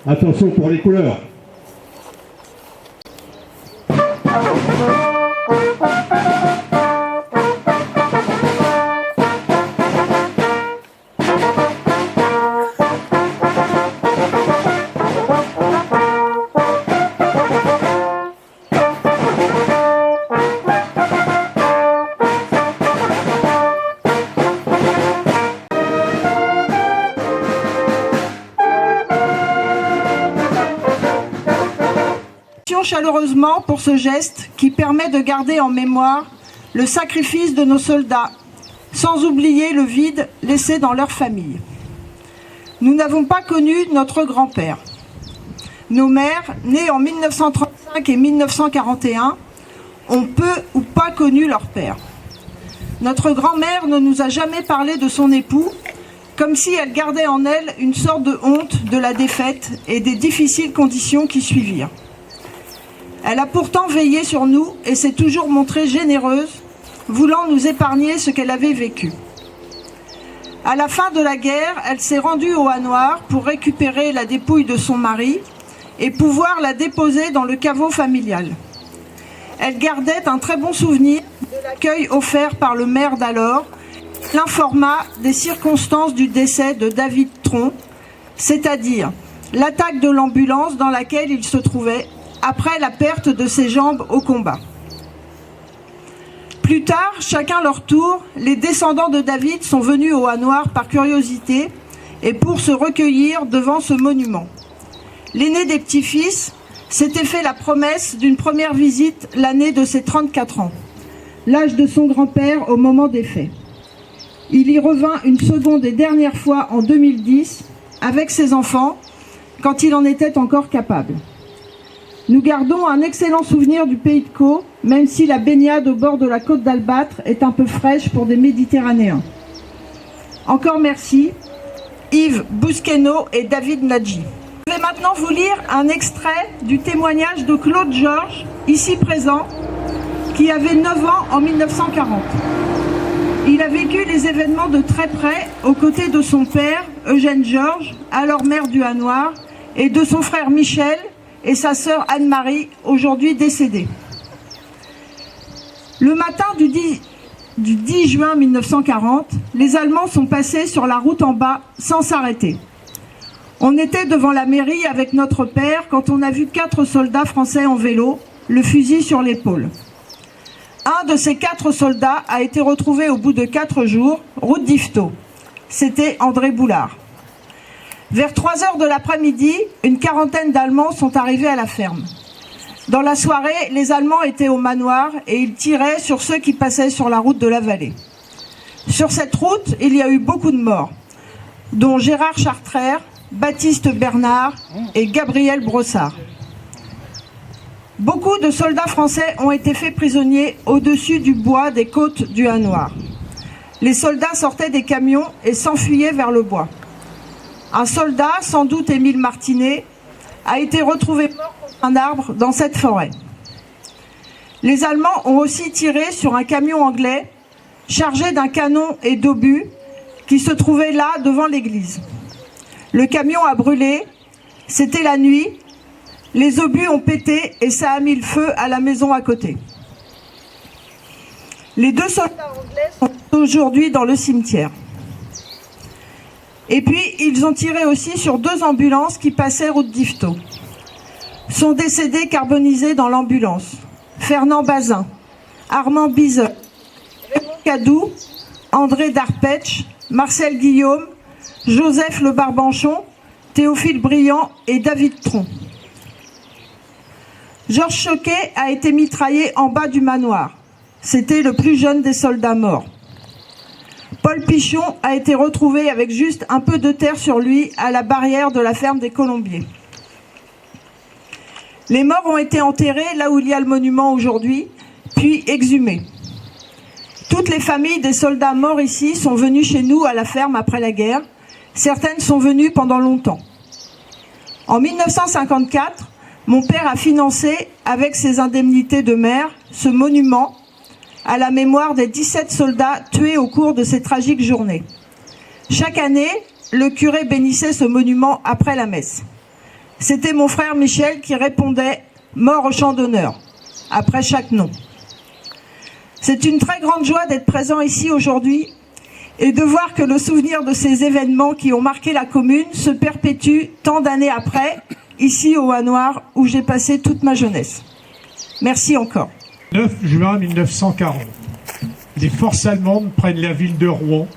Attention pour les couleurs. Chaleureusement pour ce geste qui permet de garder en mémoire le sacrifice de nos soldats, sans oublier le vide laissé dans leur famille. Nous n'avons pas connu notre grand-père. Nos mères, nées en 1935 et 1941, ont peu ou pas connu leur père. Notre grand-mère ne nous a jamais parlé de son époux, comme si elle gardait en elle une sorte de honte de la défaite et des difficiles conditions qui suivirent. Elle a pourtant veillé sur nous et s'est toujours montrée généreuse, voulant nous épargner ce qu'elle avait vécu. À la fin de la guerre, elle s'est rendue au Hanoir pour récupérer la dépouille de son mari et pouvoir la déposer dans le caveau familial. Elle gardait un très bon souvenir de l'accueil offert par le maire d'alors, qui l'informa des circonstances du décès de David Tron, c'est-à-dire l'attaque de l'ambulance dans laquelle il se trouvait après la perte de ses jambes au combat. Plus tard, chacun leur tour, les descendants de David sont venus au Hanoir par curiosité et pour se recueillir devant ce monument. L'aîné des petits-fils s'était fait la promesse d'une première visite l'année de ses 34 ans, l'âge de son grand-père au moment des faits. Il y revint une seconde et dernière fois en 2010 avec ses enfants, quand il en était encore capable. Nous gardons un excellent souvenir du Pays de Caux, même si la baignade au bord de la côte d'Albâtre est un peu fraîche pour des Méditerranéens. Encore merci, Yves Bousqueno et David Nadji. Je vais maintenant vous lire un extrait du témoignage de Claude Georges, ici présent, qui avait 9 ans en 1940. Il a vécu les événements de très près aux côtés de son père, Eugène Georges, alors maire du Hanoir, et de son frère Michel, et sa sœur Anne-Marie, aujourd'hui décédée. Le matin du 10 juin 1940, les Allemands sont passés sur la route en bas sans s'arrêter. On était devant la mairie avec notre père quand on a vu 4 soldats français en vélo, le fusil sur l'épaule. Un de ces 4 soldats a été retrouvé au bout de 4 jours, route d'Yvetot. C'était André Boulard. Vers 3 heures de l'après-midi, une quarantaine d'Allemands sont arrivés à la ferme. Dans la soirée, les Allemands étaient au manoir et ils tiraient sur ceux qui passaient sur la route de la vallée. Sur cette route, il y a eu beaucoup de morts, dont Gérard Chartrère, Baptiste Bernard et Gabriel Brossard. Beaucoup de soldats français ont été faits prisonniers au-dessus du bois des côtes du Hanoir. Les soldats sortaient des camions et s'enfuyaient vers le bois. Un soldat, sans doute Émile Martinet, a été retrouvé mort contre un arbre dans cette forêt. Les Allemands ont aussi tiré sur un camion anglais chargé d'un canon et d'obus qui se trouvait là devant l'église. Le camion a brûlé, c'était la nuit, les obus ont pété et ça a mis le feu à la maison à côté. Les 2 soldats anglais sont aujourd'hui dans le cimetière. Et puis, ils ont tiré aussi sur 2 ambulances qui passaient route d'Yvetot. Sont décédés carbonisés dans l'ambulance Fernand Bazin, Armand Bizet, Raymond Cadou, André Darpetch, Marcel Guillaume, Joseph Le Barbanchon, Théophile Briand et David Tron. Georges Choquet a été mitraillé en bas du manoir. C'était le plus jeune des soldats morts. Paul Pichon a été retrouvé avec juste un peu de terre sur lui à la barrière de la ferme des Colombiers. Les morts ont été enterrés là où il y a le monument aujourd'hui, puis exhumés. Toutes les familles des soldats morts ici sont venues chez nous à la ferme après la guerre. Certaines sont venues pendant longtemps. En 1954, mon père a financé, avec ses indemnités de maire, ce monument à la mémoire des 17 soldats tués au cours de ces tragiques journées. Chaque année, le curé bénissait ce monument après la messe. C'était mon frère Michel qui répondait « Mort au champ d'honneur » après chaque nom. C'est une très grande joie d'être présent ici aujourd'hui et de voir que le souvenir de ces événements qui ont marqué la commune se perpétue tant d'années après, ici au Hanoir, où j'ai passé toute ma jeunesse. Merci encore. 9 juin 1940, les forces allemandes prennent la ville de Rouen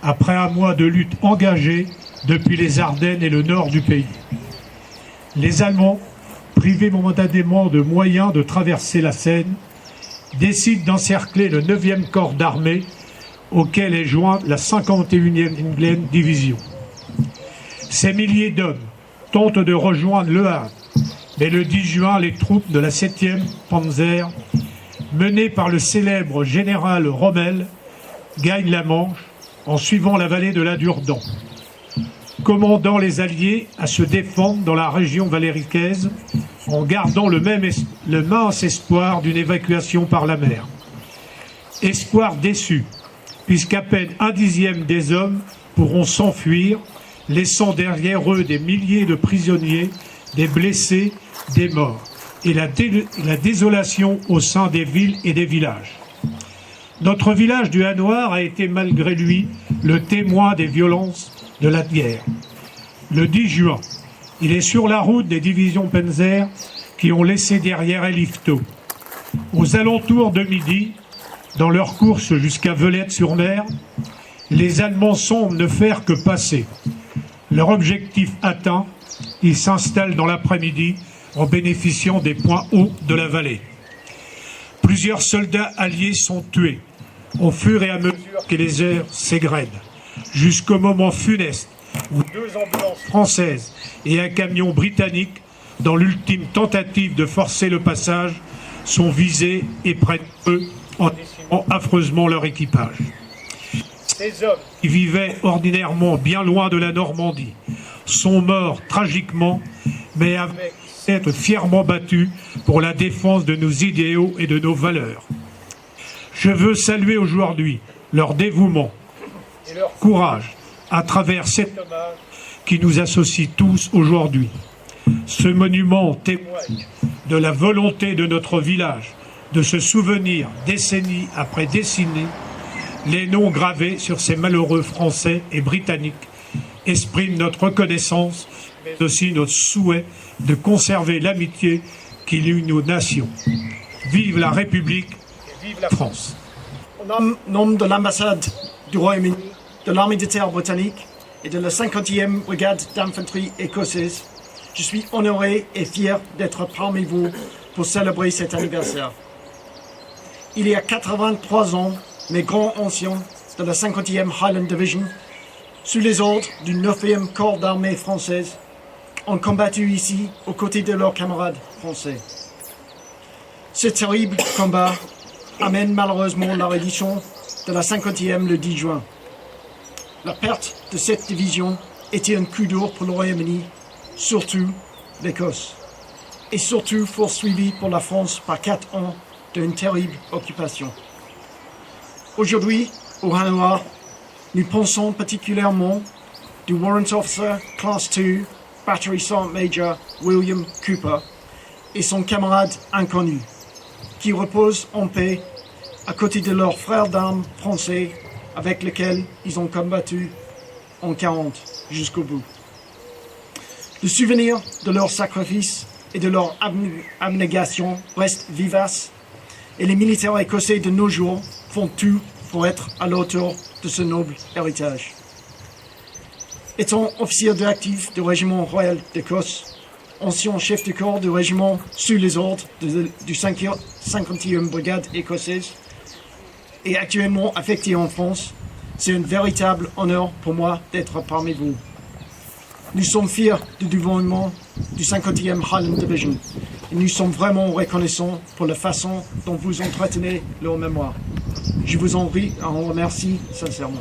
après un mois de lutte engagée depuis les Ardennes et le nord du pays. Les Allemands, privés momentanément de moyens de traverser la Seine, décident d'encercler le 9e corps d'armée auquel est jointe la 51e division. Ces milliers d'hommes tentent de rejoindre Le Havre, mais le 10 juin, les troupes de la 7e Panzer, menées par le célèbre général Rommel, gagnent la Manche en suivant la vallée de la Durdan, commandant les Alliés à se défendre dans la région valéricaise en gardant le mince espoir d'une évacuation par la mer. Espoir déçu, puisqu'à peine 1/10 des hommes pourront s'enfuir, laissant derrière eux des milliers de prisonniers, des blessés, des morts, et la désolation au sein des villes et des villages. Notre village du Hanoir a été malgré lui le témoin des violences de la guerre. Le 10 juin, il est sur la route des divisions Panzer qui ont laissé derrière elles Yvetot. Aux alentours de midi, dans leur course jusqu'à Velette-sur-Mer, les Allemands semblent ne faire que passer. Leur objectif atteint, ils s'installent dans l'après-midi en bénéficiant des points hauts de la vallée. Plusieurs soldats alliés sont tués au fur et à mesure que les heures s'égrènent, jusqu'au moment funeste où 2 ambulances françaises et un camion britannique, dans l'ultime tentative de forcer le passage, sont visés et prennent feu en décimant affreusement leur équipage. Ces hommes qui vivaient ordinairement bien loin de la Normandie sont morts tragiquement, mais avec s'être fièrement battus pour la défense de nos idéaux et de nos valeurs. Je veux saluer aujourd'hui leur dévouement et leur courage à travers cet hommage qui nous associe tous aujourd'hui. Ce monument témoigne de la volonté de notre village de se souvenir, décennie après décennie, les noms gravés sur ces malheureux Français et Britanniques expriment notre reconnaissance, mais aussi notre souhait de conserver l'amitié qui lie nos nations. Vive la République et vive la France. Au nom de l'ambassade du Royaume-Uni, de l'armée de terre britannique et de la 50e brigade d'infanterie écossaise, je suis honoré et fier d'être parmi vous pour célébrer cet anniversaire. Il y a 83 ans, mes grands anciens de la 50e Highland Division, sous les ordres du 9e corps d'armée française, ont combattu ici aux côtés de leurs camarades français. Ce terrible combat amène malheureusement la reddition de la 50e le 10 juin. La perte de cette division était un coup dur pour le Royaume-Uni, surtout l'Écosse, et surtout poursuivi pour la France par 4 ans d'une terrible occupation. Aujourd'hui, au Hanoir, nous pensons particulièrement du Warrant Officer Class 2 Battery Sergeant Major William Cooper et son camarade inconnu, qui reposent en paix à côté de leurs frères d'armes français avec lesquels ils ont combattu en 40 jusqu'au bout. Le souvenir de leur sacrifice et de leur abnégation reste vivace et les militaires écossais de nos jours font tout pour être à la hauteur de ce noble héritage. Étant officier de actif du régiment royal d'Écosse, ancien chef de corps du régiment sous les ordres du 50e brigade écossaise et actuellement affecté en France, c'est un véritable honneur pour moi d'être parmi vous. Nous sommes fiers du dévouement du 50e Highland Division et nous sommes vraiment reconnaissants pour la façon dont vous entretenez leur mémoire. Je vous en remercie sincèrement.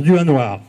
du Noir.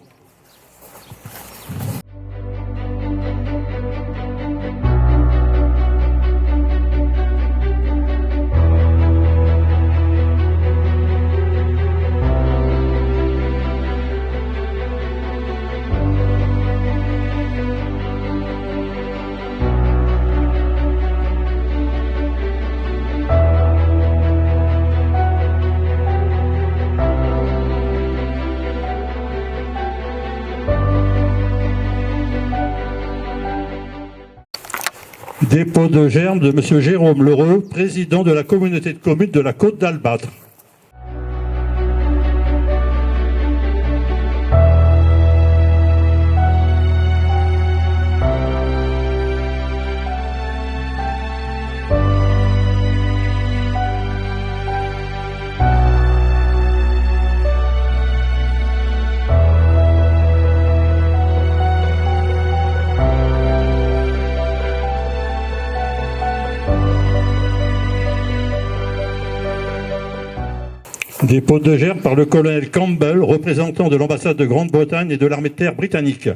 Dépôt de germe de M. Jérôme Lheureux, président de la communauté de communes de la Côte d'Albâtre. Dépôt de germe par le colonel Campbell, représentant de l'ambassade de Grande-Bretagne et de l'armée de terre britannique.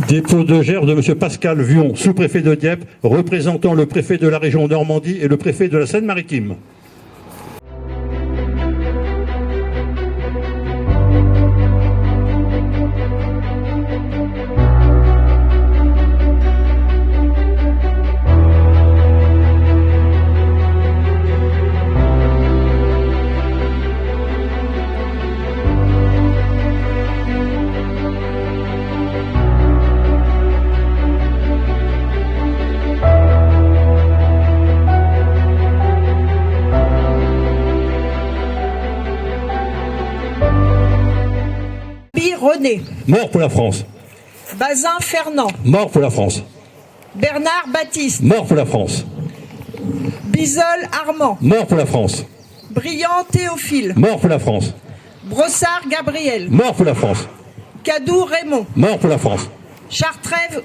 Dépôt de germe de M. Pascal Vion, sous-préfet de Dieppe, représentant le préfet de la région Normandie et le préfet de la Seine-Maritime. René. Mort pour la France. Bazin Fernand. Mort pour la France. Bernard Baptiste. Mort pour la France. Bisol Armand. Mort pour la France. Briand Théophile. Mort pour la France. Brossard Gabriel. Mort pour la France. Cadou Raymond. Mort pour la France. Chartrève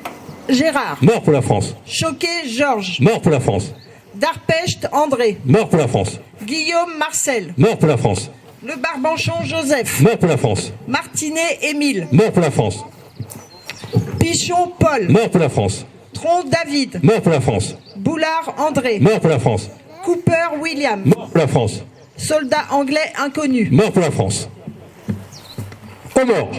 Gérard. Mort pour la France. Choquet Georges. Mort pour la France. Darpeste André. Mort pour la France. Guillaume Marcel. Mort pour la France. Le Barbanchon Joseph. Mort pour la France. Martinet Émile. Mort pour la France. Pichon Paul. Mort pour la France. Tron David. Mort pour la France. Boulard André. Mort pour la France. Cooper William. Mort pour la France. Soldat anglais inconnu. Mort pour la France. Au mort.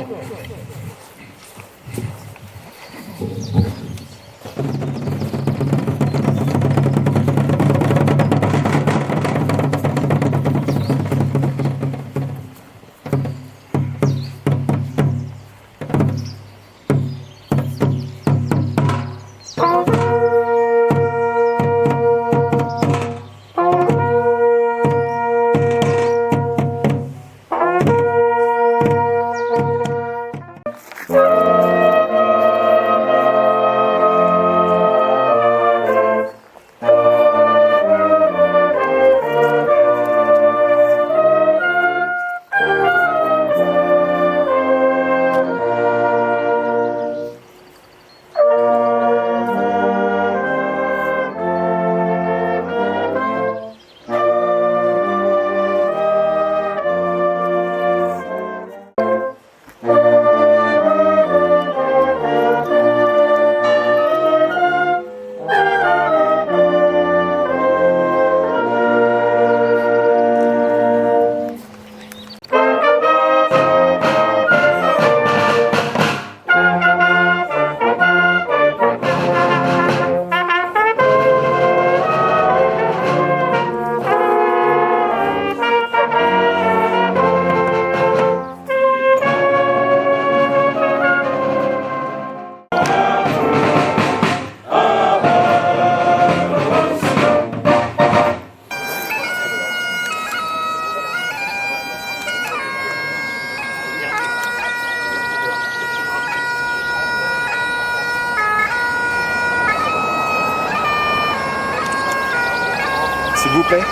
S'il vous plaît.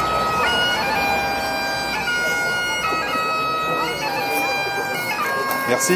Merci.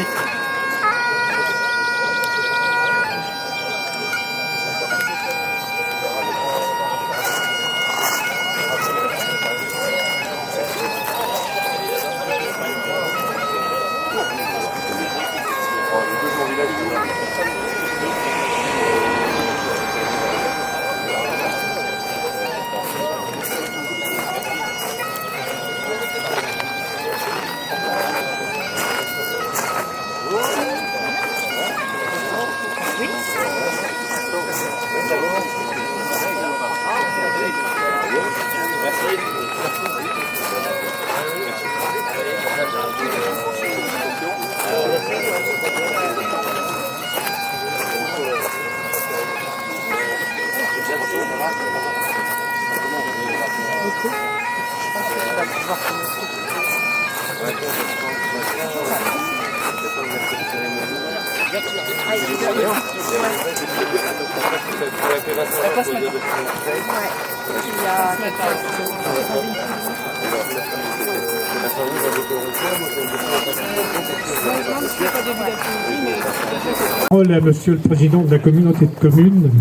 Parole à Monsieur le Président de la communauté de communes.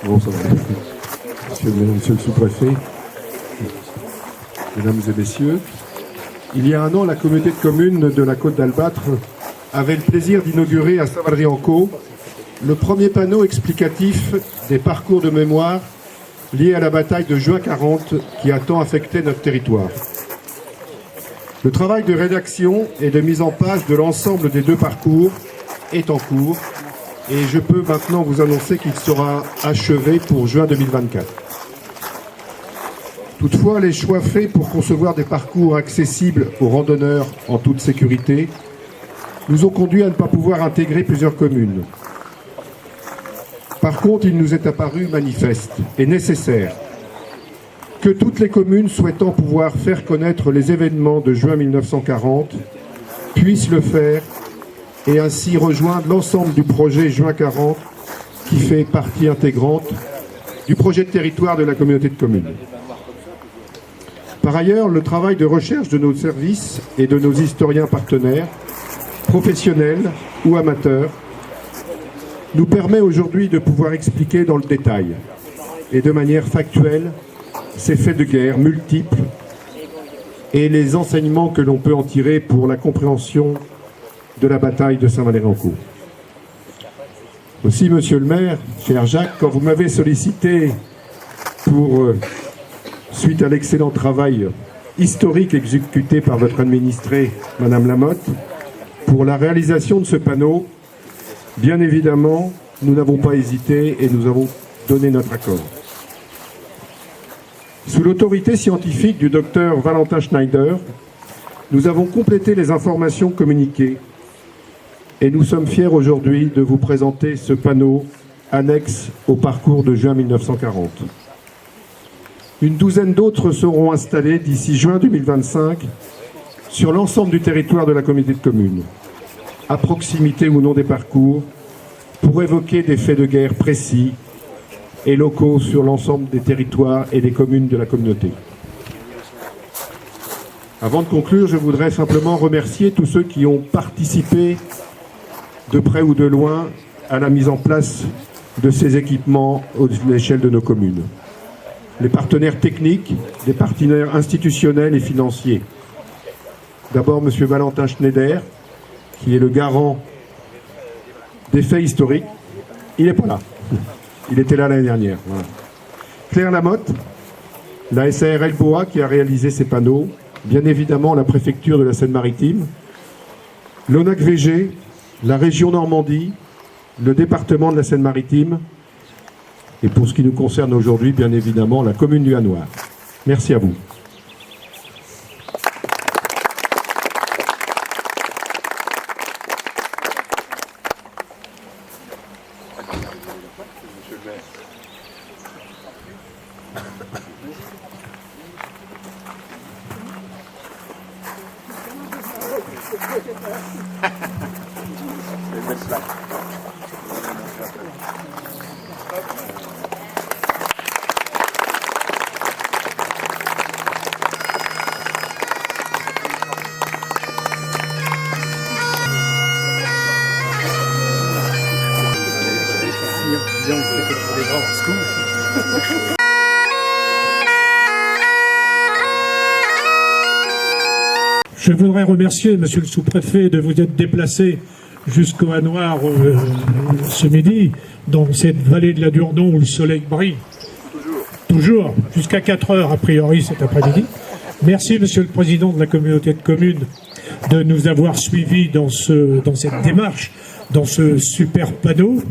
Bon, ça va. Monsieur le sous-préfet, mesdames et messieurs, il y a un an, la communauté de communes de la Côte d'Albâtre avait le plaisir d'inaugurer à Saint-Valery-en-Caux le premier panneau explicatif des parcours de mémoire liés à la bataille de juin 40 qui a tant affecté notre territoire. Le travail de rédaction et de mise en page de l'ensemble des deux parcours est en cours et je peux maintenant vous annoncer qu'il sera achevé pour juin 2024. Toutefois, les choix faits pour concevoir des parcours accessibles aux randonneurs en toute sécurité nous ont conduit à ne pas pouvoir intégrer plusieurs communes. Par contre, il nous est apparu manifeste et nécessaire que toutes les communes souhaitant pouvoir faire connaître les événements de juin 1940 puissent le faire et ainsi rejoindre l'ensemble du projet Juin 40 qui fait partie intégrante du projet de territoire de la communauté de communes. Par ailleurs, le travail de recherche de nos services et de nos historiens partenaires, professionnels ou amateurs, nous permet aujourd'hui de pouvoir expliquer dans le détail et de manière factuelle ces faits de guerre multiples et les enseignements que l'on peut en tirer pour la compréhension de la bataille de Saint-Valery-en-Caux. Aussi, monsieur le maire, cher Jacques, quand vous m'avez sollicité pour, suite à l'excellent travail historique exécuté par votre administrée, madame Lamotte, pour la réalisation de ce panneau, bien évidemment, nous n'avons pas hésité et nous avons donné notre accord. Sous l'autorité scientifique du docteur Valentin Schneider, nous avons complété les informations communiquées et nous sommes fiers aujourd'hui de vous présenter ce panneau annexe au parcours de juin 1940. Une douzaine d'autres seront installés d'ici juin 2025 sur l'ensemble du territoire de la communauté de communes, à proximité ou non des parcours, pour évoquer des faits de guerre précis et locaux sur l'ensemble des territoires et des communes de la communauté. Avant de conclure, je voudrais simplement remercier tous ceux qui ont participé de près ou de loin à la mise en place de ces équipements à l'échelle de nos communes. Les partenaires techniques, les partenaires institutionnels et financiers. D'abord, M. Valentin Schneider, qui est le garant des faits historiques. Il n'est pas là. Il était là l'année dernière. Voilà. Claire Lamotte, la SARL Boa qui a réalisé ces panneaux. Bien évidemment, la préfecture de la Seine-Maritime. L'ONAC VG, la région Normandie, le département de la Seine-Maritime. Et pour ce qui nous concerne aujourd'hui, bien évidemment, la commune du Hanoir. Merci à vous. Je voudrais remercier Monsieur le sous-préfet de vous être déplacé jusqu'au Hanoir ce midi, dans cette vallée de la Durdon où le soleil brille. Toujours, jusqu'à 4 heures a priori cet après-midi. Merci Monsieur le Président de la communauté de communes de nous avoir suivis dans cette démarche, dans ce super panneau.